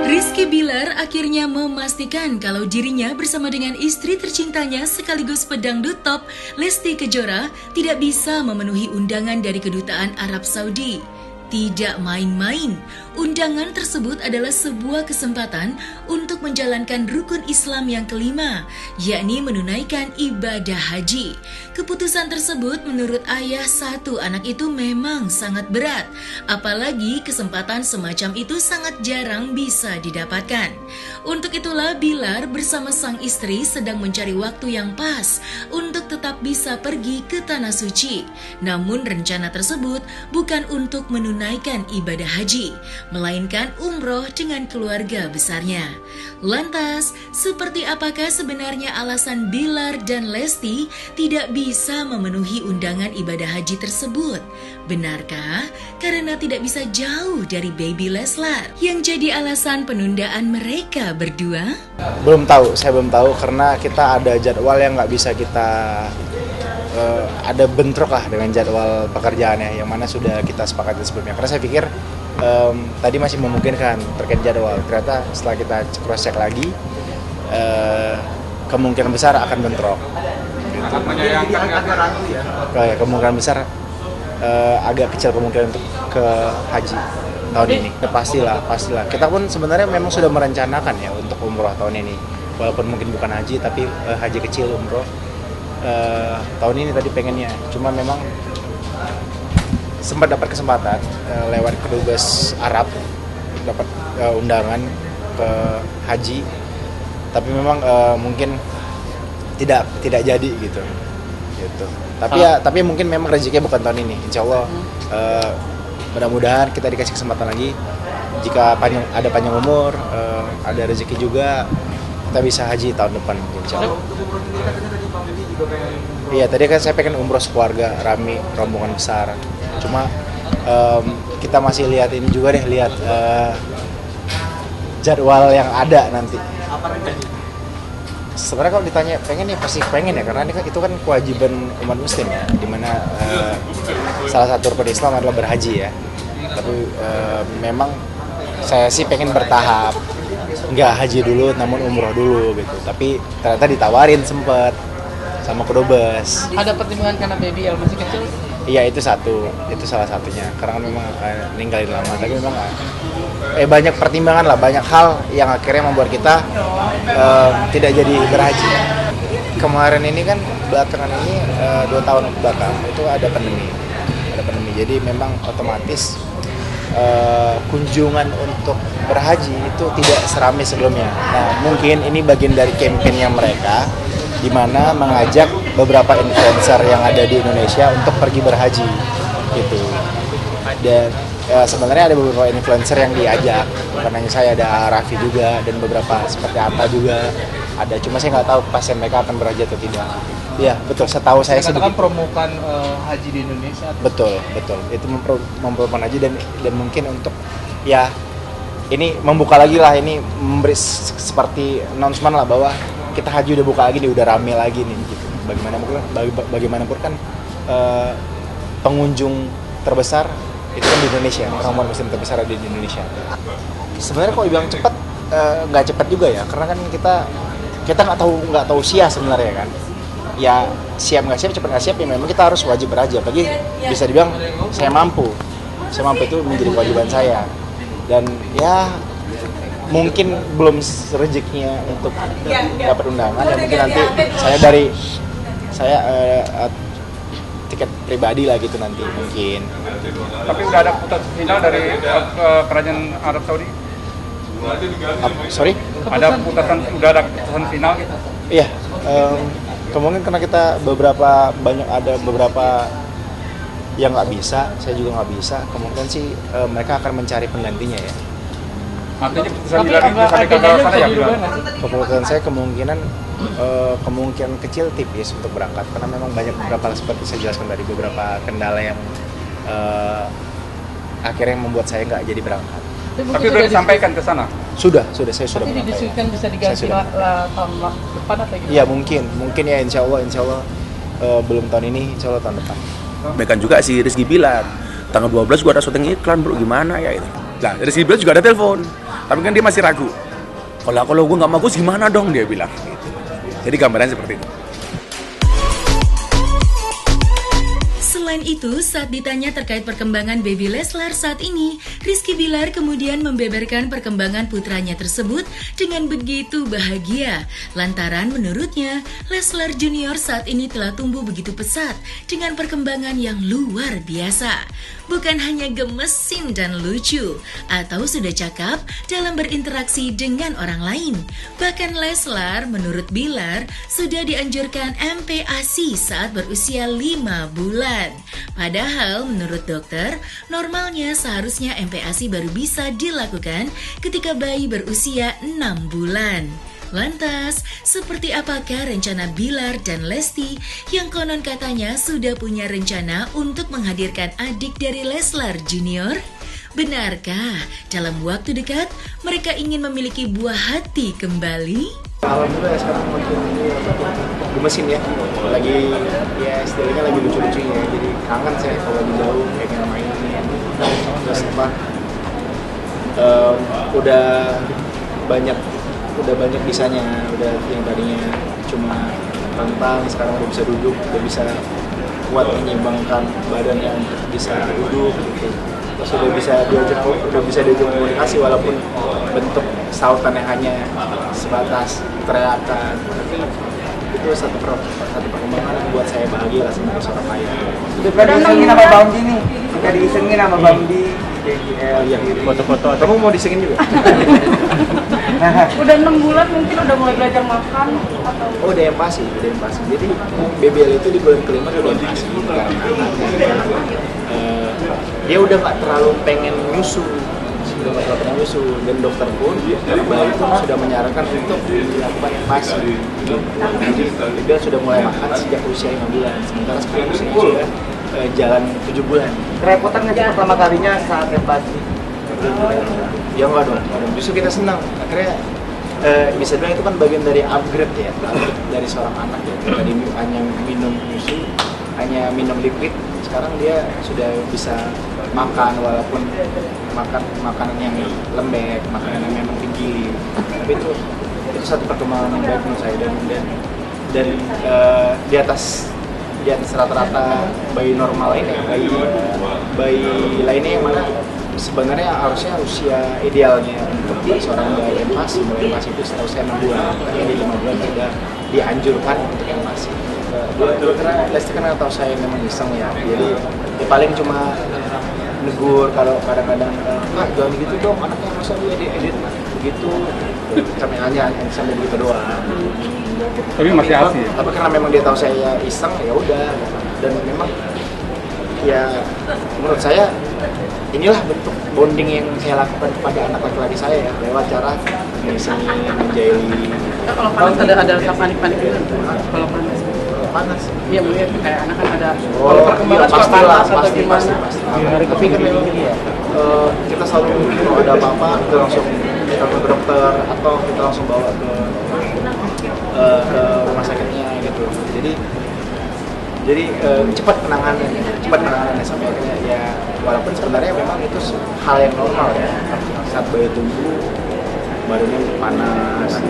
Rizky Bilar akhirnya memastikan kalau dirinya bersama dengan istri tercintanya sekaligus pedangdut top Lesti Kejora tidak bisa memenuhi undangan dari Kedutaan Arab Saudi. Tidak main-main, undangan tersebut adalah sebuah kesempatan untuk menjalankan rukun Islam yang kelima, yakni menunaikan ibadah haji. Keputusan tersebut menurut ayah satu anak itu memang sangat berat, apalagi kesempatan semacam itu sangat jarang bisa didapatkan. Untuk itulah Bilar bersama sang istri sedang mencari waktu yang pas untuk tetap bisa pergi ke Tanah Suci. Namun rencana tersebut bukan untuk menunaikan ibadah haji, melainkan umroh dengan keluarga besarnya. Lantas, seperti apakah sebenarnya alasan Bilar dan Lesti tidak bisa memenuhi undangan ibadah haji tersebut? Benarkah karena tidak bisa jauh dari baby Leslar yang jadi alasan penundaan mereka berdua? Saya belum tahu karena kita ada jadwal yang nggak bisa kita ada bentrok lah dengan jadwal pekerjaannya yang mana sudah kita sepakati sebelumnya. Karena saya pikir tadi masih memungkinkan terkait jadwal. Ternyata setelah kita cross check lagi kemungkinan besar akan bentrok. Gitu. Kemungkinan besar agak kecil kemungkinan untuk ke haji tahun ini. Pastilah. Kita pun sebenarnya memang sudah merencanakan ya untuk umroh tahun ini. Walaupun mungkin bukan haji tapi haji kecil umroh. Tahun ini tadi pengennya, cuma memang sempat dapat kesempatan lewat kedubes Arab dapat undangan ke haji, tapi memang mungkin tidak jadi gitu. Tapi mungkin memang rezekinya bukan tahun ini. Insya Allah mudah-mudahan kita dikasih kesempatan lagi. Jika ada panjang umur, ada rezeki juga, kita bisa haji tahun depan mungkin. Insya Allah. Iya, tadi kan saya pengen umroh sekeluarga, rame, rombongan besar. Cuma kita masih lihat ini juga lihat jadwal yang ada nanti. Sebenarnya kalau ditanya pengen ya pasti pengen ya, karena itu kan kewajiban umat muslim ya, dimana salah satu rukun Islam adalah berhaji ya. Tapi memang saya sih pengen bertahap, nggak haji dulu namun umroh dulu gitu. Tapi ternyata ditawarin sempet sama kedubes. Ada pertimbangan karena baby El masih kecil? Iya, itu salah satunya. Karena memang ninggalin lama, tapi memang banyak pertimbangan lah, banyak hal yang akhirnya membuat kita tidak jadi berhaji. Kemarin ini kan belakangan ini 2 tahun belakang itu ada pandemi. Jadi memang otomatis kunjungan untuk berhaji itu tidak seramai sebelumnya. Nah, mungkin ini bagian dari kampanye mereka, di mana mengajak beberapa influencer yang ada di Indonesia untuk pergi berhaji gitu. Dan sebenarnya ada beberapa influencer yang diajak, bukan hanya saya, ada Raffi juga dan beberapa seperti Atta juga ada. Cuma saya nggak tahu kepastian mereka akan berhaji atau tidak. Iya, betul. Setahu saya sih kan promokan haji di Indonesia. Betul. Itu mempromokan haji dan mungkin untuk ya ini membuka lagi lah, ini memberi seperti announcement lah bahwa kita haji udah buka lagi nih, udah rame lagi nih gitu. Bagaimanapun kan pengunjung terbesar itu kan di Indonesia, orang muslim terbesar ada di Indonesia. Sebenarnya kalau dibilang cepat nggak cepat juga ya, karena kan kita nggak tahu usia sebenarnya kan. Ya siap nggak siap, cepat nggak siap, ya memang kita harus wajib berhaji. Apalagi bisa dibilang saya mampu itu menjadi kewajiban saya. Dan ya mungkin belum rezekinya untuk dapat undangan, dan mungkin nanti saya tiket pribadi lah gitu nanti mungkin. Tapi udah ada putusan final dari kerajaan Arab Saudi? Sorry? Udah ada putusan final gitu? Iya, kemungkinan karena kita ada beberapa yang nggak bisa, saya juga nggak bisa. Kemungkinan sih mereka akan mencari penggantinya ya. Artinya putusan dari kegagalan sana ya? Keputusan saya kemungkinan kecil tipis untuk berangkat, karena memang banyak beberapa seperti saya jelaskan dari beberapa kendala yang akhirnya membuat saya nggak jadi berangkat. Tapi sudah disampaikan ke sana? Sudah saya sudah menyampaikan. Tapi didiskusikan bisa diganti tahun depan atau gimana? Iya mungkin ya insya Allah belum tahun ini, insya Allah tahun depan. Bahkan juga si Rizky Bilar, tanggal 12 gua ada syuting iklan bro, gimana ya itu. Nah Rizky Bilar juga ada telepon, tapi kan dia masih ragu. Kalau gua nggak bagus gimana dong, dia bilang gitu. Jadi gambarannya seperti itu. Selain itu, saat ditanya terkait perkembangan baby Leslar saat ini, Rizky Bilar kemudian membeberkan perkembangan putranya tersebut dengan begitu bahagia. Lantaran menurutnya, Leslar Junior saat ini telah tumbuh begitu pesat dengan perkembangan yang luar biasa. Bukan hanya gemesin dan lucu, atau sudah cakap dalam berinteraksi dengan orang lain. Bahkan Leslar, menurut Bilar, sudah dianjurkan MPASI saat berusia 5 bulan. Padahal menurut dokter, normalnya seharusnya MPASI baru bisa dilakukan ketika bayi berusia 6 bulan. Lantas, seperti apakah rencana Bilar dan Lesti yang konon katanya sudah punya rencana untuk menghadirkan adik dari Leslar Junior? Benarkah dalam waktu dekat mereka ingin memiliki buah hati kembali? Alhamdulillah ya, sekarang makin gemesin ya, lagi ya istilahnya lagi lucu-lucunya, jadi kangen saya kalau di jauh pengen main, terus apa, udah banyak bisanya, udah yang tadinya cuma rentang sekarang udah bisa duduk, udah bisa kuat menyeimbangkan badannya untuk bisa duduk gitu. Terus udah bisa diajak komunikasi walaupun bentuk sautannya hanya sebatas teriakan, tapi itu satu perkembangan buat saya bahagia lah sebagai seorang ayah. Udah disengin sama Bambi nih, udah disengin sama Bambi. Yang foto-foto, kamu mau disengin juga? Udah 6 bulan mungkin udah mulai belajar makan atau? Oh, udah yang pasti. Jadi BBL itu di bulan kelima udah yang pasti karena dia udah nggak terlalu pengen nyusu, dan dokter pun bayi itu sudah menyarankan untuk dilakukan MPASI. Jadi dia sudah mulai makan sejak usia 5 bulan, sementara sekarang usianya sudah jalan 7 bulan. Kerepotan nggak sih pertama kalinya saat MPASI? Ya enggak dong. Justru kita senang. Akhirnya bisa bilang itu kan bagian dari upgrade ya, dari seorang anak ya. Tadi hanya minum susu, hanya minum liquid, sekarang dia sudah bisa makan walaupun makan makanan yang lembek, makanan yang memang tinggi. Tapi itu satu perkembangan yang baik menurut saya, dan di atas rata-rata bayi normal ini, bayi lainnya yang mana sebenarnya harusnya usia idealnya untuk seorang bayi MPASI, mulai MPASI itu setahu saya 6 bulan, tapi di 5 bulan sudah dianjurkan untuk MPASI. Karena Lesti kan tahu saya memang iseng ya, jadi paling cuma negur kalau kadang-kadang, Kak jangan gitu dong, anaknya masa dia diedit begitu, sampai begitu doang. Tapi masih asli ya? Tapi karena memang dia tahu saya iseng, ya udah. Dan memang ya menurut saya inilah bentuk bonding yang saya lakukan kepada anak laki-laki saya ya, lewat cara mengisengin, menjahili. Kalau panas ada rasa panik-panik gitu? Kalau panas? Iya, mungkin kayak anak kan ada. Kalau perkembangan suka panas atau gimana? Tapi kan memang gini ya, kita selalu kalau ada apa-apa kita langsung ke dokter atau kita langsung bawa ke rumah sakitnya gitu. Jadi cepat penanganannya sampai akhirnya ya, walaupun sebenarnya memang itu hal yang normal ya, saat bayi tumbuh badannya panas,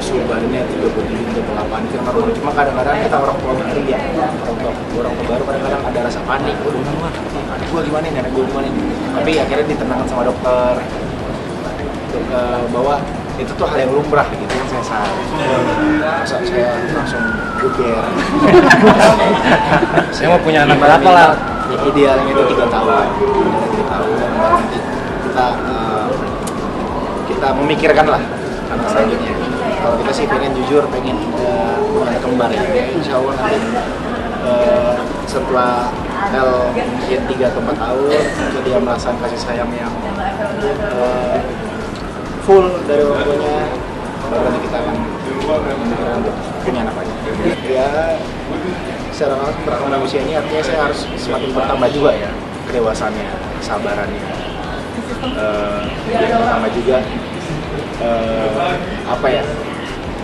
suhu badannya 37-38 itu normal. Cuma kadang-kadang kita orang tua baru ya, orang tua baru kadang-kadang ada rasa panik, anak gua gimana nih, tapi akhirnya ditenangkan sama dokter bahwa itu tuh hal yang lumrah gitu kan. Saya langsung geger. Saya mau punya anak berapa lah? Ya, idealnya itu 3 tahun. Nanti kita memikirkan lah anak selanjutnya. Kalau kita sih pengen anak kembar ya. Insya Allah nanti setelah L mungkin 3 atau 4 tahun dia merasakan kasih sayang yang full dari orang tuanya, baru nanti kita akan memikirkan untuk punya anak lagi. Ya, secara perkembangan usia ini artinya saya harus semakin bertambah juga ya kedewasaannya, kesabarannya, bertambah juga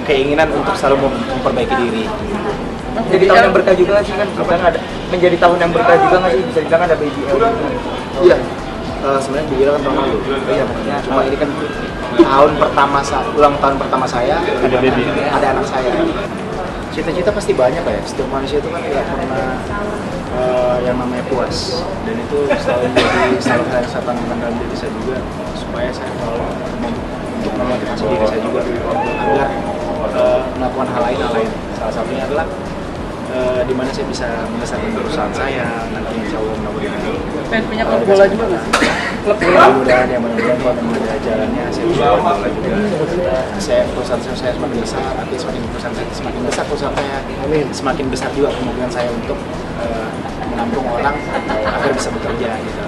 keinginan untuk selalu memperbaiki diri. Jadi tahun yang berkah juga nggak sih kan? Kita ada menjadi tahun yang berkah juga nggak sih? Bisa dibilang ada BBL. Iya. Sebenarnya dibilang kan tahun lalu. Iya, maksudnya cuma ini kan tahun pertama ulang tahun pertama saya ada anak saya. Cita-cita pasti banyak ya. Setiap manusia itu kan nggak pernah yang namanya puas. Dan itu selalu menjadi salah satu tantangan dalam diri saya juga, supaya saya selalu untuk memotivasi diri saya juga agar melakukan hal lain. Salah satunya adalah di mana saya bisa membesarkan perusahaan saya, nanti insya Allah mudah-mudahan Pengen punya klub bola juga nggak sih? Klub bola. mudah-mudahan ya mudah-mudahan kalau memang ada jalannya saya bisa main bola juga. Perusahaan saya semakin besar, nanti perusahaan saya semakin besar, perusahaan saya semakin besar juga kemungkinan saya untuk menampung orang agar bisa bekerja gitu.